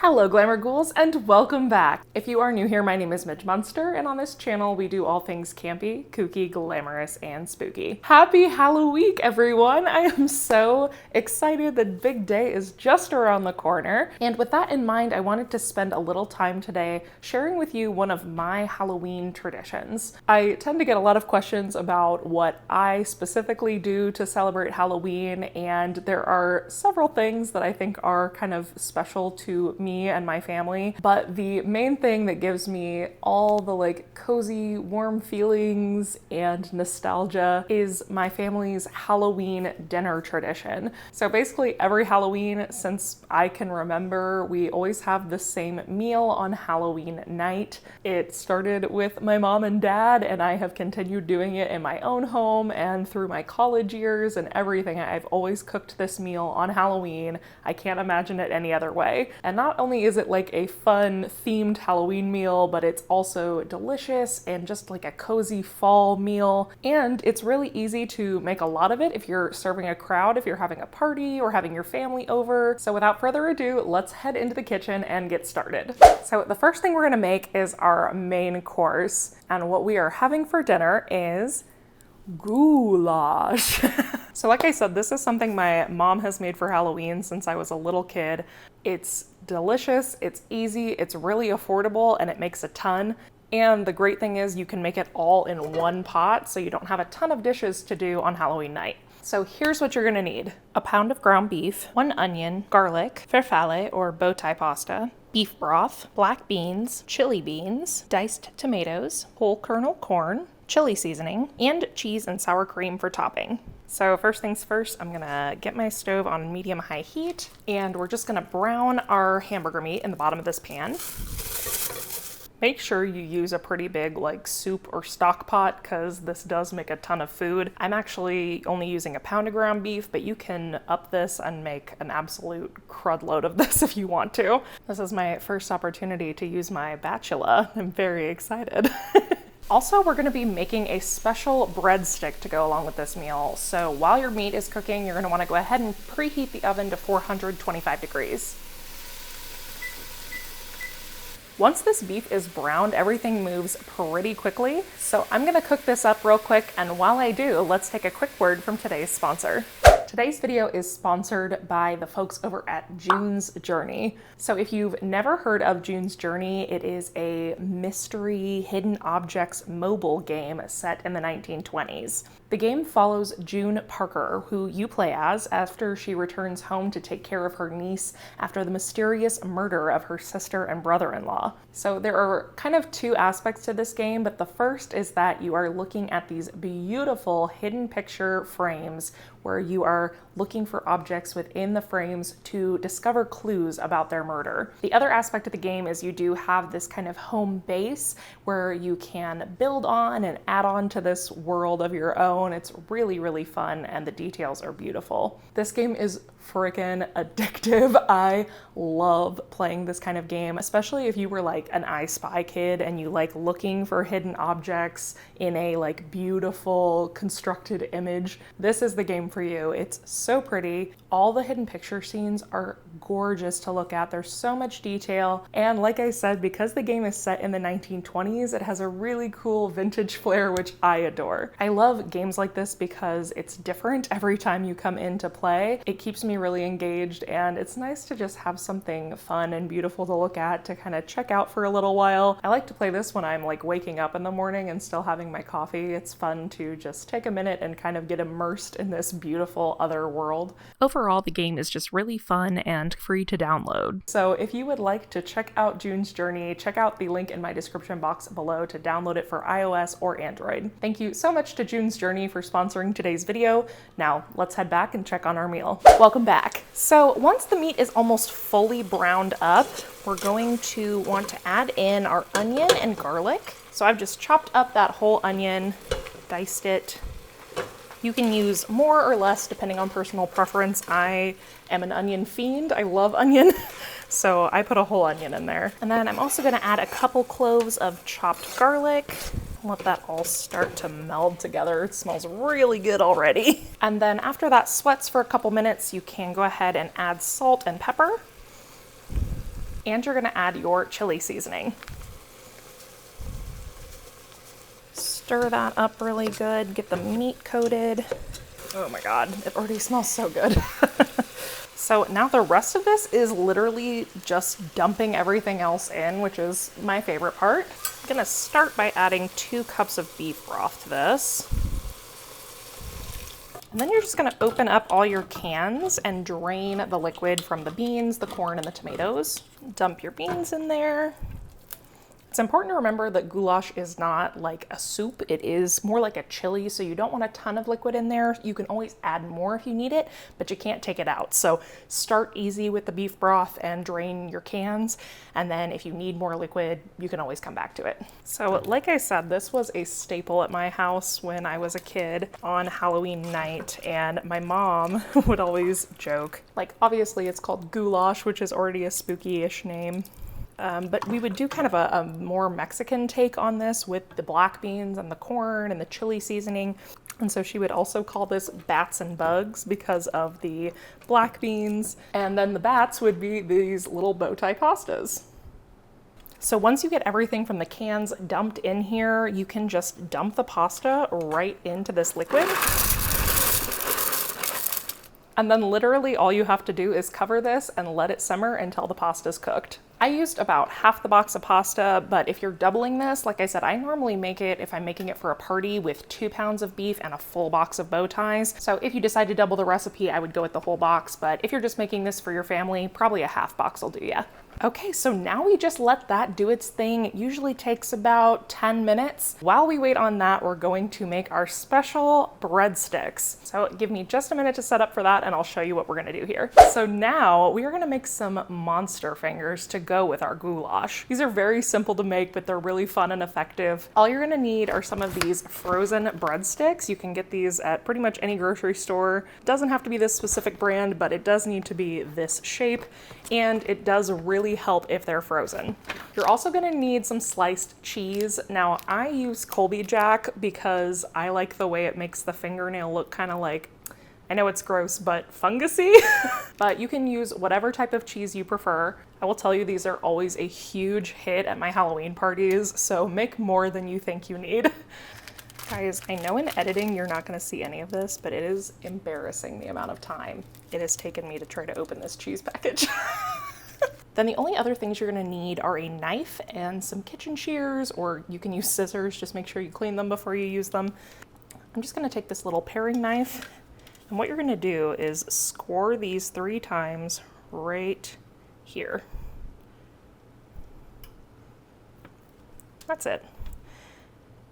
Hello Glamour Ghouls and welcome back! If you are new here, my name is Midge Munster and on this channel we do all things campy, kooky, glamorous, and spooky. Happy Halloweek everyone! I am so excited, the big day is just around the corner. And with that in mind, I wanted to spend a little time today sharing with you one of my Halloween traditions. I tend to get a lot of questions about what I specifically do to celebrate Halloween, and there are several things that I think are kind of special to me and my family, but the main thing that gives me all the cozy, warm feelings and nostalgia is my family's Halloween dinner tradition. So basically every Halloween since I can remember, we always have the same meal on Halloween night. It started with my mom and dad, and I have continued doing it in my own home and through my college years and everything. I've always cooked this meal on Halloween. I can't imagine it any other way. And not only is it like a fun themed Halloween meal, but it's also delicious and just like a cozy fall meal. And it's really easy to make a lot of it if you're serving a crowd, if you're having a party or having your family over. So without further ado, let's head into the kitchen and get started. So the first thing we're gonna make is our main course. And what we are having for dinner is goulash. So like I said, this is something my mom has made for Halloween since I was a little kid. It's delicious, it's easy, it's really affordable, and it makes a ton. And the great thing is you can make it all in one pot, so you don't have a ton of dishes to do on Halloween night. So here's what you're gonna need. A pound of ground beef, 1 onion, garlic, farfalle or bow tie pasta, beef broth, black beans, chili beans, diced tomatoes, whole kernel corn, chili seasoning, and cheese and sour cream for topping. So first things first, I'm gonna get my stove on medium-high heat, and we're just gonna brown our hamburger meat in the bottom of this pan. Make sure you use a pretty big soup or stock pot, because this does make a ton of food. I'm actually only using a pound of ground beef, but you can up this and make an absolute crud load of this if you want to. This is my first opportunity to use my spatula. I'm very excited. Also, we're gonna be making a special breadstick to go along with this meal. So while your meat is cooking, you're gonna wanna go ahead and preheat the oven to 425 degrees. Once this beef is browned, everything moves pretty quickly. So I'm gonna cook this up real quick, and while I do, let's take a quick word from today's sponsor. Today's video is sponsored by the folks over at June's Journey. So if you've never heard of June's Journey, it is a mystery hidden objects mobile game set in the 1920s. The game follows June Parker, who you play as after she returns home to take care of her niece after the mysterious murder of her sister and brother-in-law. So there are kind of two aspects to this game, but the first is that you are looking at these beautiful hidden picture frames where you are looking for objects within the frames to discover clues about their murder. The other aspect of the game is you do have this kind of home base where you can build on and add on to this world of your own. It's really, really fun, and the details are beautiful. This game is freaking addictive. I love playing this kind of game, especially if you were like an I Spy kid and you like looking for hidden objects in a beautiful constructed image. This is the game for you. It's so pretty. All the hidden picture scenes are gorgeous to look at. There's so much detail. And like I said, because the game is set in the 1920s, it has a really cool vintage flair, which I adore. I love games like this because it's different every time you come in to play. It keeps me really engaged, and it's nice to just have something fun and beautiful to look at to kind of check out for a little while. I like to play this when I'm waking up in the morning and still having my coffee. It's fun to just take a minute and kind of get immersed in this beautiful other world. Overall, the game is just really fun and free to download. So if you would like to check out June's Journey, check out the link in my description box below to download it for iOS or Android. Thank you so much to June's Journey for sponsoring today's video. Now let's head back and check on our meal. Welcome back. So once the meat is almost fully browned up, we're going to want to add in our onion and garlic. So I've just chopped up that whole onion, diced it. You can use more or less depending on personal preference. I am an onion fiend. I love onion. So I put a whole onion in there. And then I'm also gonna add a couple cloves of chopped garlic. Let that all start to meld together. It smells really good already. And then after that sweats for a couple minutes, you can go ahead and add salt and pepper. And you're gonna add your chili seasoning. Stir that up really good, get the meat coated. Oh my God, it already smells so good. So now the rest of this is literally just dumping everything else in, which is my favorite part. I'm gonna start by adding 2 cups of beef broth to this. And then you're just gonna open up all your cans and drain the liquid from the beans, the corn, and the tomatoes. Dump your beans in there. It's important to remember that goulash is not like a soup. It is more like a chili, so you don't want a ton of liquid in there. You can always add more if you need it, but you can't take it out. So start easy with the beef broth and drain your cans. And then if you need more liquid, you can always come back to it. So like I said, this was a staple at my house when I was a kid on Halloween night. And my mom would always joke, like obviously it's called goulash, which is already a spooky-ish name. But we would do kind of a more Mexican take on this with the black beans and the corn and the chili seasoning. And so she would also call this bats and bugs because of the black beans. And then the bats would be these little bow tie pastas. So once you get everything from the cans dumped in here, you can just dump the pasta right into this liquid. And then literally all you have to do is cover this and let it simmer until the pasta's cooked. I used about half the box of pasta, but if you're doubling this, like I said, I normally make it, if I'm making it for a party, with 2 pounds of beef and a full box of bow ties. So if you decide to double the recipe, I would go with the whole box, but if you're just making this for your family, probably a half box will do ya. Okay, so now we just let that do its thing. It usually takes about 10 minutes. While we wait on that, we're going to make our special breadsticks. So give me just a minute to set up for that and I'll show you what we're gonna do here. So now we are gonna make some monster fingers to go with our goulash. These are very simple to make, but they're really fun and effective. All you're gonna need are some of these frozen breadsticks. You can get these at pretty much any grocery store. It doesn't have to be this specific brand, but it does need to be this shape, and it does really help if they're frozen. You're also gonna need some sliced cheese. Now I use Colby Jack because I like the way it makes the fingernail look kind of like, I know it's gross, but fungusy. But you can use whatever type of cheese you prefer. I will tell you, these are always a huge hit at my Halloween parties, so make more than you think you need. Guys, I know in editing you're not gonna see any of this, but it is embarrassing the amount of time it has taken me to try to open this cheese package. Then the only other things you're gonna need are a knife and some kitchen shears, or you can use scissors. Just make sure you clean them before you use them. I'm just gonna take this little paring knife, and what you're gonna do is score these 3 times right here. That's it.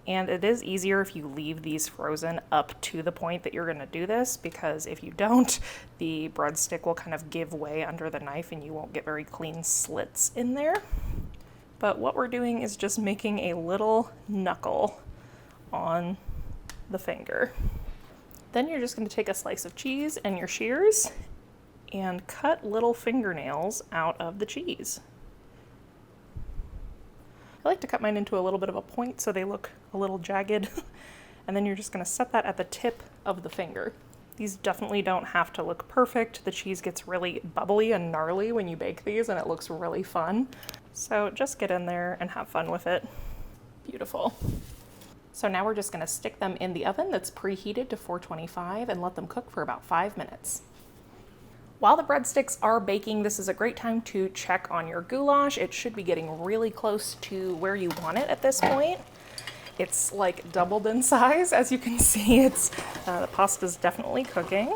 And it is easier if you leave these frozen up to the point that you're gonna do this, because if you don't, the breadstick will kind of give way under the knife and you won't get very clean slits in there. But what we're doing is just making a little knuckle on the finger. Then you're just gonna take a slice of cheese and your shears and cut little fingernails out of the cheese. I like to cut mine into a little bit of a point so they look a little jagged. And then you're just gonna set that at the tip of the finger. These definitely don't have to look perfect. The cheese gets really bubbly and gnarly when you bake these and it looks really fun. So just get in there and have fun with it. Beautiful. So now we're just gonna stick them in the oven that's preheated to 425 and let them cook for about 5 minutes. While the breadsticks are baking, this is a great time to check on your goulash. It should be getting really close to where you want it at this point. It's like doubled in size. As you can see, the pasta's definitely cooking.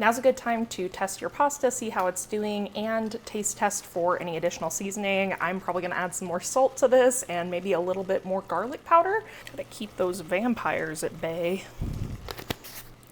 Now's a good time to test your pasta, see how it's doing, and taste test for any additional seasoning. I'm probably gonna add some more salt to this and maybe a little bit more garlic powder to keep those vampires at bay.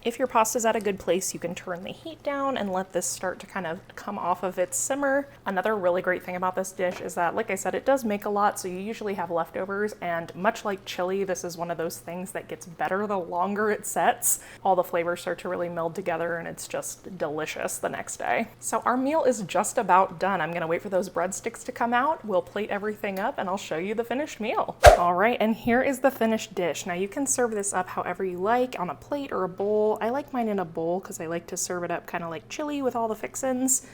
If your pasta's at a good place, you can turn the heat down and let this start to kind of come off of its simmer. Another really great thing about this dish is that, like I said, it does make a lot, so you usually have leftovers, and much like chili, this is one of those things that gets better the longer it sets. All the flavors start to really meld together and it's just delicious the next day. So our meal is just about done. I'm gonna wait for those breadsticks to come out. We'll plate everything up and I'll show you the finished meal. All right, and here is the finished dish. Now you can serve this up however you like, on a plate or a bowl. I like mine in a bowl because I like to serve it up kind of like chili with all the fixins.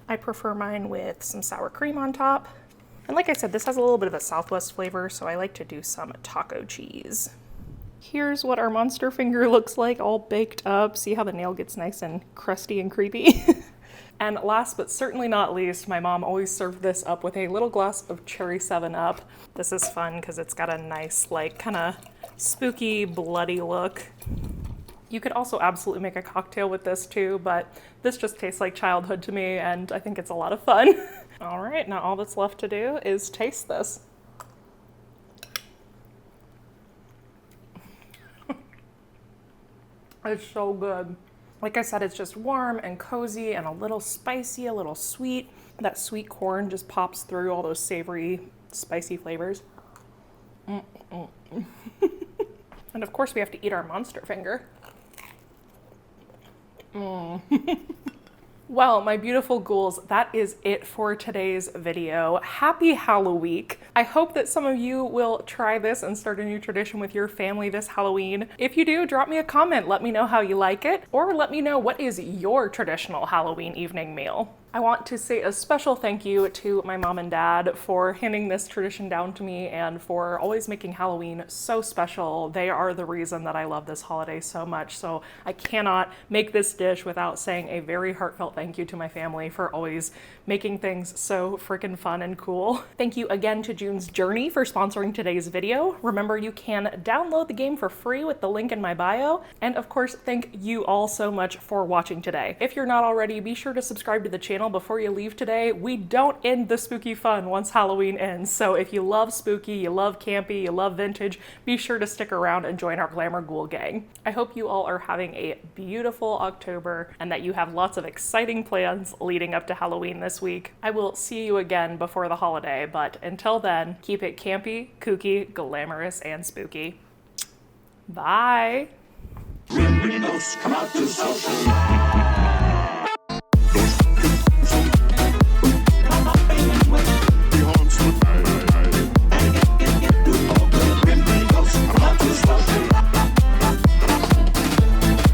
I prefer mine with some sour cream on top. And like I said, this has a little bit of a Southwest flavor, so I like to do some taco cheese. Here's what our monster finger looks like, all baked up. See how the nail gets nice and crusty and creepy? And last but certainly not least, my mom always served this up with a little glass of cherry 7-Up. This is fun because it's got a nice, like, kind of spooky, bloody look. You could also absolutely make a cocktail with this too, but this just tastes like childhood to me, and I think it's a lot of fun. All right, now all that's left to do is taste this. It's so good. Like I said, it's just warm and cozy and a little spicy, a little sweet. That sweet corn just pops through all those savory, spicy flavors. And of course we have to eat our monster finger. Well, my beautiful ghouls, that is it for today's video. Happy Halloweek. I hope that some of you will try this and start a new tradition with your family this Halloween. If you do, drop me a comment. Let me know how you like it, or let me know what is your traditional Halloween evening meal. I want to say a special thank you to my mom and dad for handing this tradition down to me and for always making Halloween so special. They are the reason that I love this holiday so much, so I cannot make this dish without saying a very heartfelt thank you to my family for always making things so freaking fun and cool. Thank you again to June's Journey for sponsoring today's video. Remember, you can download the game for free with the link in my bio. And of course, thank you all so much for watching today. If you're not already, be sure to subscribe to the channel before you leave today. We don't end the spooky fun once Halloween ends, so if you love spooky, you love campy, you love vintage, be sure to stick around and join our Glamour Ghoul gang. I hope you all are having a beautiful October and that you have lots of exciting plans leading up to Halloween this week. I will see you again before the holiday, but until then, keep it campy, kooky, glamorous, and spooky. Bye! When ghosts come out to social.